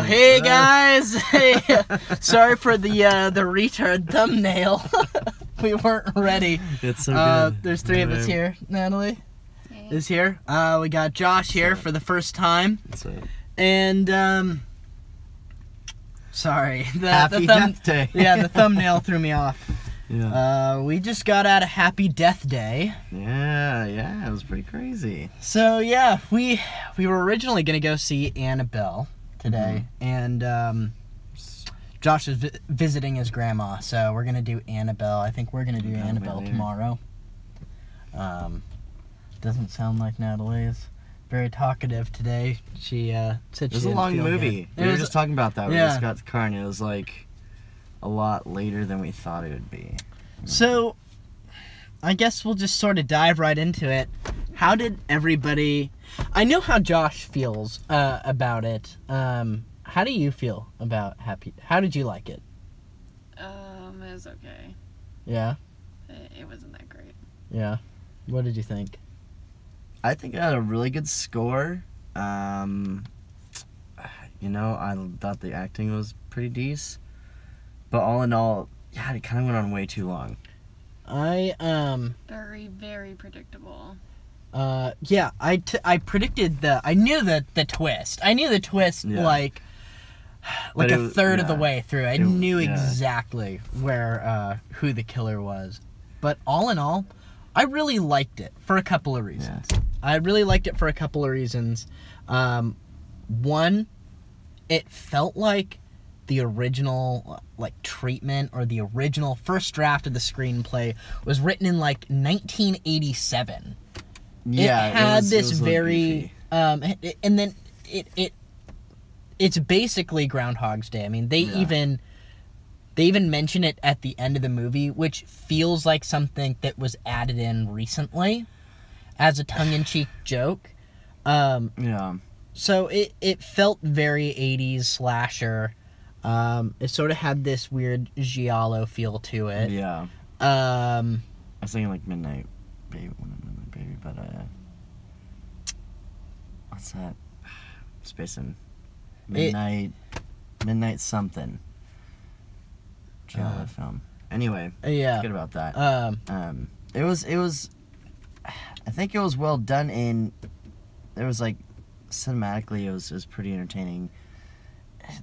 hey guys! Hey, sorry for the retard thumbnail. We weren't ready. It's so good. There's three of us here. Natalie is here. We got Josh here for the first time. That's it. And sorry, Happy Death Day. Yeah, the thumbnail threw me off. Yeah. We just got out of Happy Death Day. Yeah, it was pretty crazy. So yeah, we were originally gonna go see Annabelle today, and Josh is visiting his grandma, so we're gonna do Annabelle. I think we're gonna do Annabelle tomorrow. Doesn't sound like Natalie is very talkative today. She said it was a long movie. We were just talking about that when we just got to the car, and it was like a lot later than we thought it would be. So, I guess we'll just sort of dive right into it. How did everybody... I know how Josh feels about it. How do you feel about Happy... How did you like it? It was okay. Yeah? It wasn't that great. Yeah. What did you think? I think it had a really good score. You know, I thought the acting was pretty decent. But all in all, yeah, it kind of went on way too long. Very, very predictable. Yeah, I predicted I knew the twist. I knew the twist, like a third of the way through. I knew exactly where, who the killer was. But all in all, I really liked it for a couple of reasons. Yeah. I really liked it for a couple of reasons. One, it felt like the original treatment or the original first draft of the screenplay was written in 1987. Yeah, it had it this was very and then it's basically Groundhog's Day. I mean, they even mention it at the end of the movie, which feels like something that was added in recently as a tongue-in-cheek joke. So it felt very 80s slasher. It sort of had this weird giallo feel to it. Yeah. I was thinking Midnight Baby, but what's that? Spacing. Midnight something. Giallo film. Anyway. Yeah. Forget about that. It was. I think it was well done. There was cinematically, it was pretty entertaining.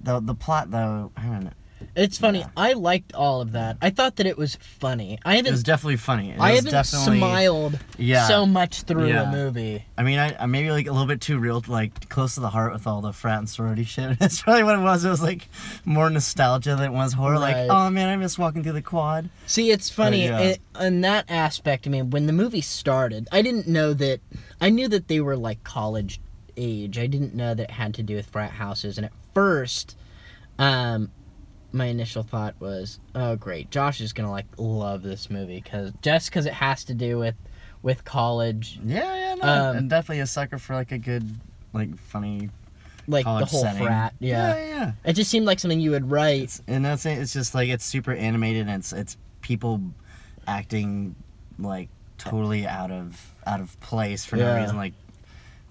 The plot, though, I don't know. It's funny. Yeah. I liked all of that. I thought that it was funny. It was definitely funny. I haven't smiled so much through a movie. I mean, I maybe a little bit too real, close to the heart with all the frat and sorority shit. That's probably what it was. It was more nostalgia than it was horror. Right. Oh man, I miss walking through the quad. See, it's funny in that aspect. I mean, when the movie started, I didn't know that. I knew that they were college age. I didn't know that it had to do with frat houses. And at first, my initial thought was, oh great, Josh is gonna love this movie because it has to do with college. Yeah, no, I'm definitely a sucker for a good funny the whole setting. frat. Yeah. It just seemed like something you would write. And that's it. It's just it's super animated and it's people acting totally out of place for no reason.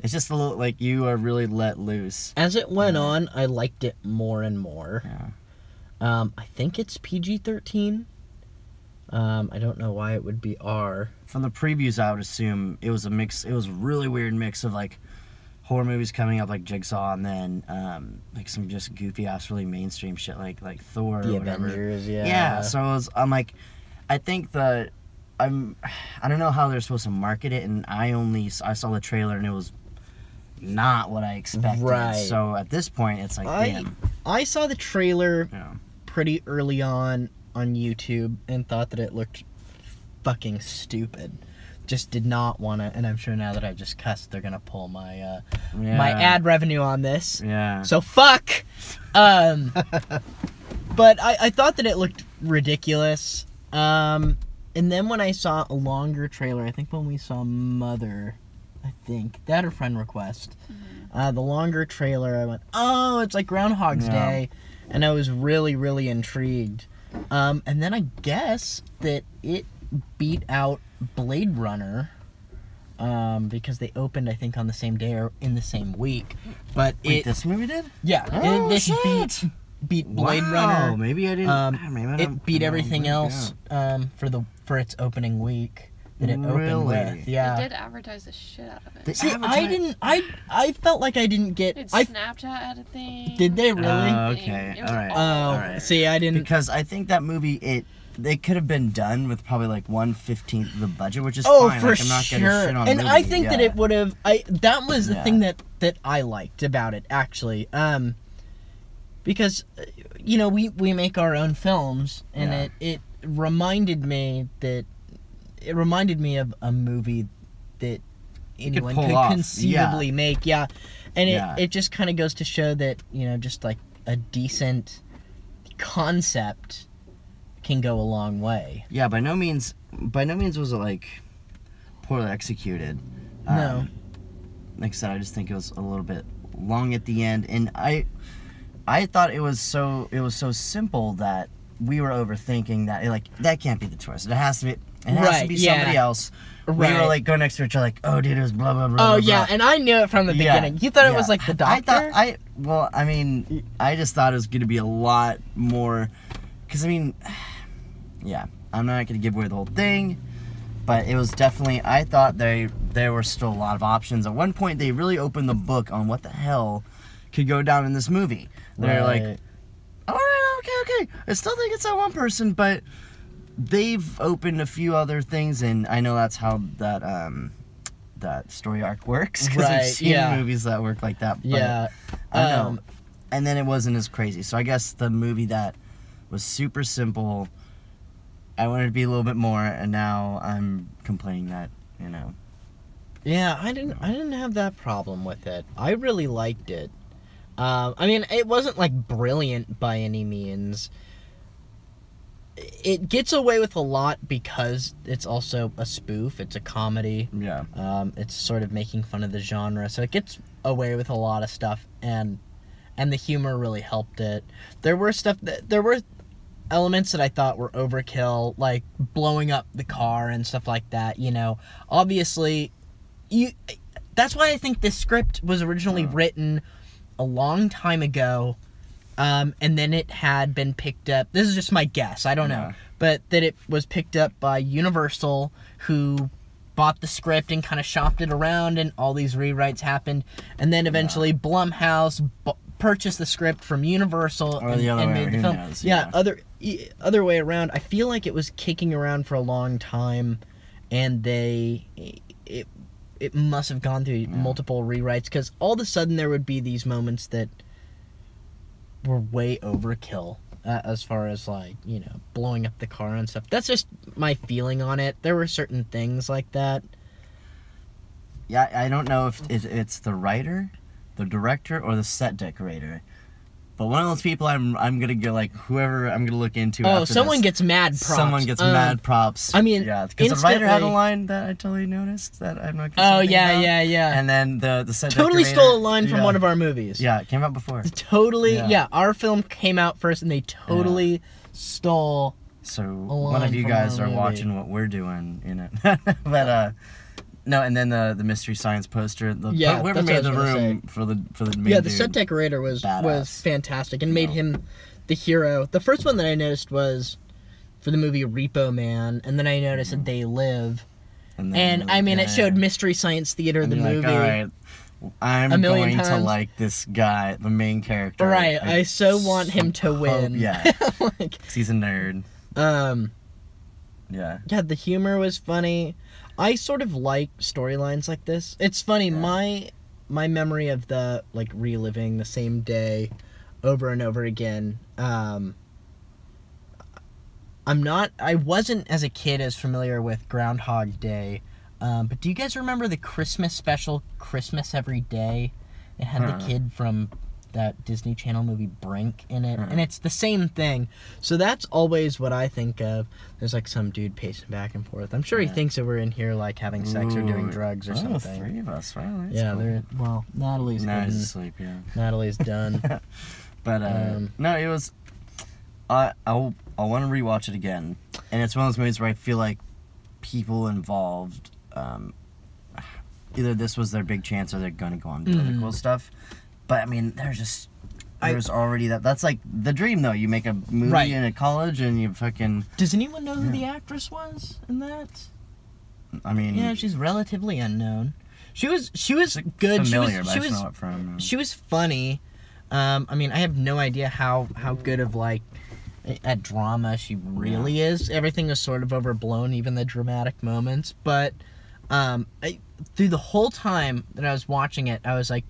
It's just a little you are really let loose. As it went on, I liked it more and more. Yeah. I think it's PG-13. I don't know why it would be R. From the previews, I would assume it was a mix. It was a really weird mix of horror movies coming up Jigsaw, and then some just goofy ass, really mainstream shit like Thor the or whatever. Avengers, Yeah. So I think I don't know how they're supposed to market it, and I saw the trailer and it was not what I expected. Right. So at this point, it's damn. I saw the trailer pretty early on YouTube and thought that it looked fucking stupid. Just did not want to, and I'm sure now that I just cussed, they're gonna pull my my ad revenue on this. Yeah. So fuck. But I thought that it looked ridiculous. And then when I saw a longer trailer, I think when we saw Mother, that or Friend Request, the longer trailer, I went, oh, it's like Groundhog's Day, and I was really, really intrigued. And then I guess that it beat out Blade Runner because they opened, I think, on the same day or in the same week. But Wait, this movie did? yeah, Oh, this shit. beat Blade Wow, Runner. maybe I didn't. maybe I It don't- beat I don't everything think, else for its opening week that it opened Really? with. Yeah. They did advertise the shit out of it. They See, I advertise- didn't. I felt like I didn't get. Did I Snapchat had a thing? did they really? Okay, It was alright. all Oh, Alright. see, I didn't. Because I think that movie, it could have been done with probably like 1/15 of the budget, which is Oh, fine. for like, I'm not sure. gonna shit on And movie, I think that yeah. it would have. That was the Yeah. thing that I liked about it actually. Because we make our own films, and Yeah. it reminded me of a movie that anyone pull could off, conceivably make. Yeah, and Yeah. it just kind of goes to show that just like a decent concept can go a long way. Yeah, by no means was it like poorly executed. No. Like I said, I just think it was a little bit long at the end, and I thought it was so simple that we were overthinking that. Like, that can't be the twist. It has to be. It has to Right, be yeah. somebody else. We Right. were like going next to each other, like, oh, dude, it was blah blah blah. Oh blah, yeah, blah. and I knew it from the Yeah, beginning. You thought it yeah. was like the doctor? I just thought it was going to be a lot more, because yeah, I'm not going to give away the whole thing, but it was definitely, I thought there were still a lot of options. At one point, they really opened the book on what the hell could go down in this movie. They're like, Right. all right, okay, I still think it's that one person, but they've opened a few other things, and I know that's how that story arc works, because Right, I've seen yeah. movies that work like that. But Yeah. I know. And then it wasn't as crazy. So I guess the movie that was super simple, I wanted to be a little bit more, and now I'm complaining that, Yeah, I didn't have that problem with it. I really liked it. It wasn't like brilliant by any means. It gets away with a lot because it's also a spoof. It's a comedy. yeah. It's sort of making fun of the genre, so it gets away with a lot of stuff, and the humor really helped it. There were elements that I thought were overkill, like blowing up the car and stuff like that. Obviously, that's why I think this script was originally written a long time ago. And then it had been picked up. This is just my guess. I don't know. Yeah. But that it was picked up by Universal, who bought the script and kind of shopped it around, and all these rewrites happened. And then eventually Blumhouse purchased the script from Universal Or the other and way, made the who film. knows, Yeah, yeah. other way around. I feel like it was kicking around for a long time, and it must have gone through multiple rewrites, because all of a sudden there would be these moments that were way overkill as far as blowing up the car and stuff. That's just my feeling on it. There were certain things like that. Yeah, I don't know if it's the writer, the director, or the set decorator. But one of those people I'm gonna go, like, whoever I'm gonna look into. Oh, after someone this. gets mad props. Someone gets mad props. I mean, yeah, because the writer had a instantly- line that I totally noticed that I'm not gonna say Oh anything yeah, about. yeah. And then the set Totally decorator, stole a line from yeah. one of our movies. Yeah, it came out before. Totally, Yeah. yeah. Our film came out first, and they totally stole. So line one of you from guys our are movie. watching what we're doing in it. But no, and then the Mystery Science poster. Yeah, whoever that's made what I the was gonna room for the main Yeah, the dude. set decorator was Badass. fantastic and made him the hero. The first one that I noticed was for the movie Repo Man, and then I noticed that They Live. And And I mean, it showed Mystery Science Theater, the movie. All right, I'm a million going to times. like this guy, the main character. Right, I so want him to win. Yeah, Like, 'cause he's a nerd. Yeah. yeah, the humor was funny. I sort of like storylines like this. It's funny, Yeah. my memory of the reliving the same day over and over again. I wasn't as a kid as familiar with Groundhog Day. But do you guys remember the Christmas special, Christmas Every Day? It had the kid from that Disney Channel movie Brink in it, and it's the same thing. So that's always what I think of. There's some dude pacing back and forth. I'm sure he thinks that we're in here having sex or doing drugs or something. 3 of us. Wow, that's Yeah, cool. Natalie's Nah, he's hidden. asleep. Yeah. Natalie's done. But no, it was. I'll want to rewatch it again, and it's one of those movies where I feel like people involved. either this was their big chance or they're gonna go on to other cool stuff. But I mean, there's already that's like the dream though. You make a movie in a college and you fucking. Does anyone know who the actress was in that? I mean, yeah, she's relatively unknown. She was good. Familiar, she was know it from. She was funny. I mean, I have no idea how good of like at drama she really is. Everything was sort of overblown, even the dramatic moments. But through the whole time that I was watching it, I was like,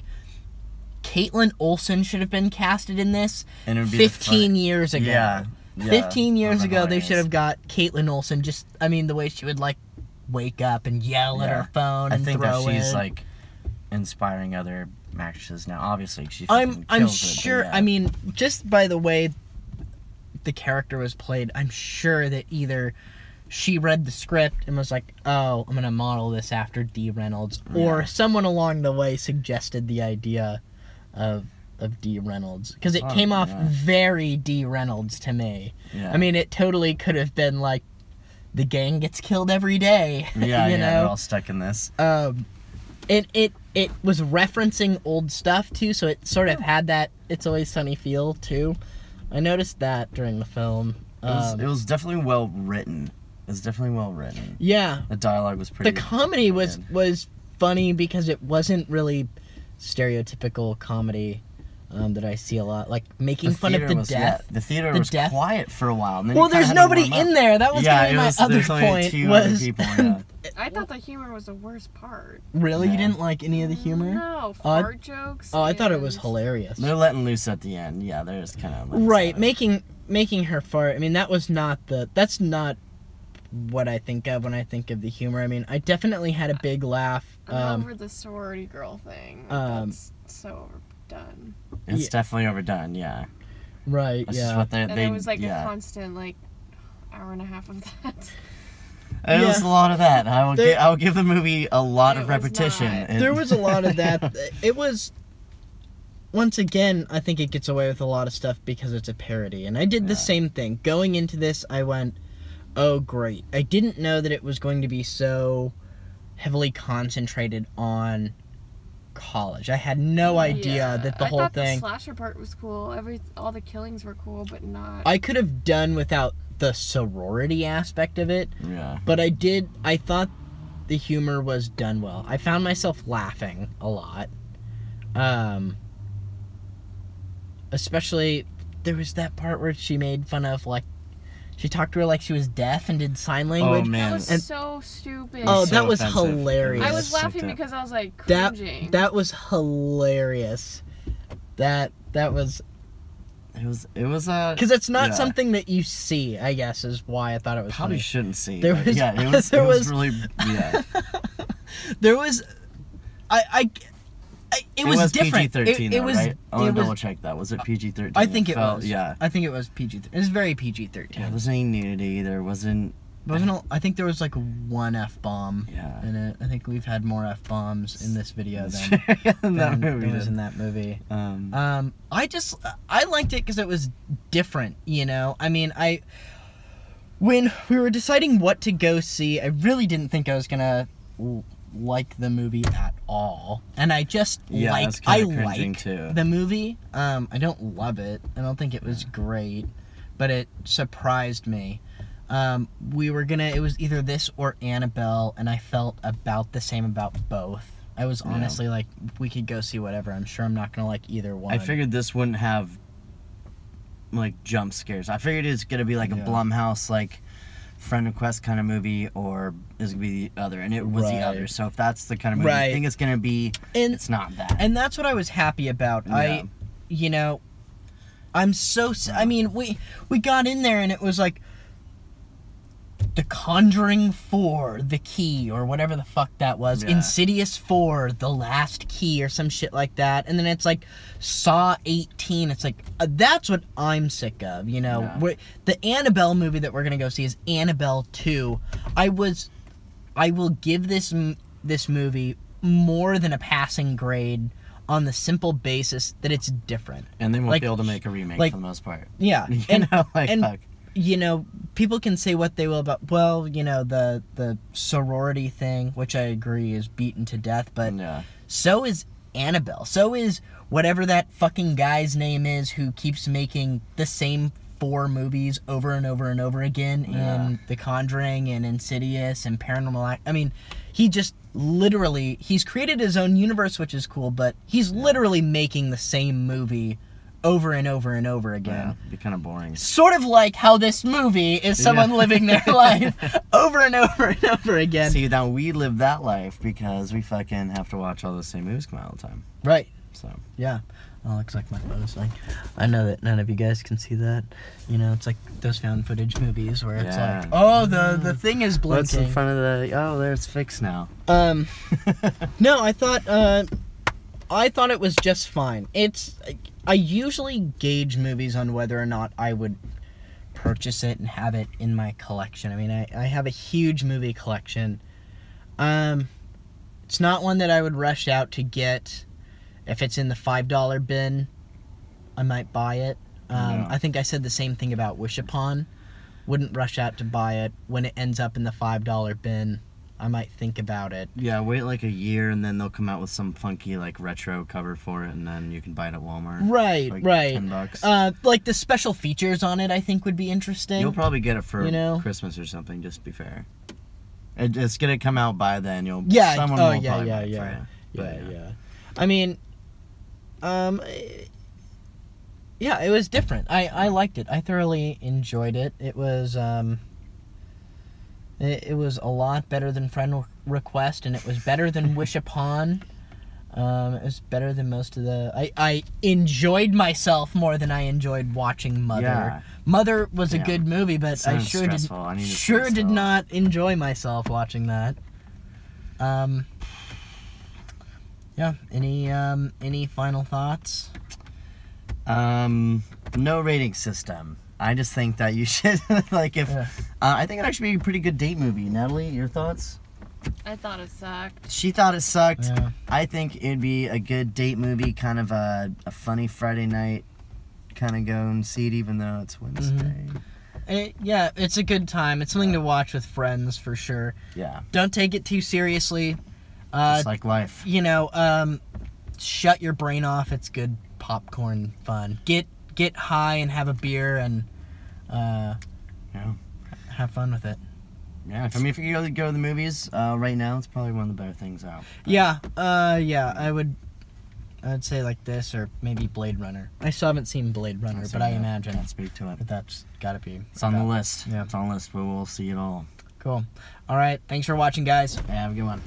Caitlin Olsen should have been casted in this and it would be 15 years ago. Yeah. 15 years ago, they should have got Caitlin Olsen. Just, I mean, the way she would like wake up and yell at her phone and I think throw that she's it. like inspiring other actresses now. Obviously, she. I'm kills sure. It, yeah. I mean, just by the way the character was played, I'm sure that either she read the script and was like, "Oh, I'm gonna model this after Dee Reynolds," or someone along the way suggested the idea of Dee Reynolds, because it came off very Dee Reynolds to me. Yeah. I mean, it totally could have been like the gang gets killed every day. Yeah, you know? they're all stuck in this. It was referencing old stuff too, so it sort of had that It's Always Sunny feel too. I noticed that during the film. It was definitely well written. It was definitely well written. Yeah, The dialogue was pretty. the comedy was funny because it wasn't really stereotypical comedy that I see a lot, like making fun of the death. Yeah, the theater was quiet for a while. And then Well, you kinda there's had to nobody warm up. in there. That was gonna be my other there's only point. two Was other people, yeah. I thought the humor was the worst part. really you Yeah. didn't like any of the humor? No, fart jokes. Oh, I thought it was and- hilarious. They're letting loose at the end. Yeah, they're just kind of Right, making her fart. I mean, that's not what I think of when I think of the humor. I mean, I definitely had a big laugh. I'm over the sorority girl thing. That's so overdone. It's definitely overdone. Yeah. Right. That's yeah. just what they. And they it was like yeah. a constant hour and a half of that. It was a lot of that. I will give the movie a lot It of was repetition. not. There was a lot of that. It was. Once again, I think it gets away with a lot of stuff because it's a parody. And I did the same thing. Going into this, I went, oh, great. I didn't know that it was going to be so heavily concentrated on college. I had no idea that the whole thought thing... the slasher part was cool. All the killings were cool, but not... I could have done without the sorority aspect of it. Yeah. But I thought the humor was done well. I found myself laughing a lot. Especially, there was that part where she made fun of, like, she talked to her like she was deaf and did sign language. Oh, man. That was so stupid. Oh, so that was offensive. hilarious. I was so laughing dumb. because I was like cringing. That was hilarious. That was... It was Because it's not something that you see, I guess, is why I thought it was probably funny. shouldn't see. There but was- yeah, it was. there it was was- really yeah. There was... It was different. PG-13. It was. Right? I want It to double was. check that. Was it PG-13? I think it was. Yeah. I think it was PG. It was very PG-13. Yeah, there wasn't any nudity. There wasn't. I think there was like one F-bomb Yeah. in it. I think we've had more F-bombs in this video than in that there movie. was in that movie. Um, I liked it because it was different, you know? I mean, when we were deciding what to go see, I really didn't think I was gonna like the movie at all. And I just Yeah, that's I kinda cringing, like too. the movie. I don't love it. I don't think it was great, but it surprised me. It was either this or Annabelle, and I felt about the same about both. I was honestly like, we could go see whatever. I'm sure I'm not gonna like either one. I figured this wouldn't have like jump scares. I figured it's gonna be like a Yeah. Blumhouse like Friend Request kind of movie, or is gonna be the other, and it was the Right. other. So if that's the kind of movie Right. you think it's gonna be, And- it's not that. And that's what I was happy about. Yeah. I mean, we got in there and it was like The Conjuring 4, The Key, or whatever the fuck that was. Yeah. Insidious 4, The Last Key, or some shit like that. And then it's like Saw 18. It's like, that's what I'm sick of, you know? Yeah. The Annabelle movie that we're gonna go see is Annabelle 2. I will give this movie more than a passing grade on the simple basis that it's different. And they won't Like- be able to make a remake like- for the most part. Yeah. You And, know, like, and fuck. you know, people can say what they will about, well, you know, the sorority thing, which I agree is beaten to death, but Yeah. so is Annabelle. So is whatever that fucking guy's name is who keeps making the same 4 movies over and over and over again in The Conjuring and Insidious and Paranormal I mean, he just literally, he's created his own universe, which is cool, but he's literally making the same movie over and over and over again. Yeah, it'd be kind of boring. Sort of like how this movie is someone living their life over and over and over again. See, now we live that life because we fucking have to watch all the same movies come out all the time. Right. So. Yeah. Oh, looks like my phone's like, I know that none of you guys can see that. You know, it's like those found footage movies where it's like, oh, the thing is blinking. What's in front of the? Oh, there it's fixed now. No, I thought it was just fine. I usually gauge movies on whether or not I would purchase it and have it in my collection. I mean, I have a huge movie collection. It's not one that I would rush out to get. If it's in the $5 bin, I might buy it. I think I said the same thing about Wish Upon. Wouldn't rush out to buy it. When it ends up in the $5 bin, I might think about it. Yeah, wait like a year and then they'll come out with some funky like retro cover for it and then you can buy it at Walmart. Right, like right. $10. Like the special features on it, I think would be interesting. You'll probably get it for Christmas or something, just to be fair. It's gonna come out by then. Someone will probably buy it for you. Yeah. I mean, yeah, it was different. I liked it. I thoroughly enjoyed it. It was it was a lot better than Friend Request, and it was better than Wish Upon. It was better than most of the... I enjoyed myself more than I enjoyed watching Mother. Yeah. Mother was a good movie, but I sure did not enjoy myself watching that. Yeah. Any final thoughts? No rating system. I just think that you should like if. I think it'd actually be a pretty good date movie. Natalie, your thoughts? I thought it sucked. She thought it sucked. Yeah. I think it'd be a good date movie, kind of a funny Friday night, kind of go and see it even though it's Wednesday. Yeah, it's a good time. It's something to watch with friends for sure. Yeah. Don't take it too seriously. Just like life. You know, shut your brain off. It's good popcorn fun. Get high and have a beer and have fun with it. Yeah, I mean, if you go to the movies right now, it's probably one of the better things out. Yeah, I'd say like this or maybe Blade Runner. I still haven't seen Blade Runner, but I imagine can't speak to it. But that's got to be. It's on the list. Yeah, it's on the list, but we'll see it all. Cool. All right, thanks for watching, guys. Yeah, have a good one.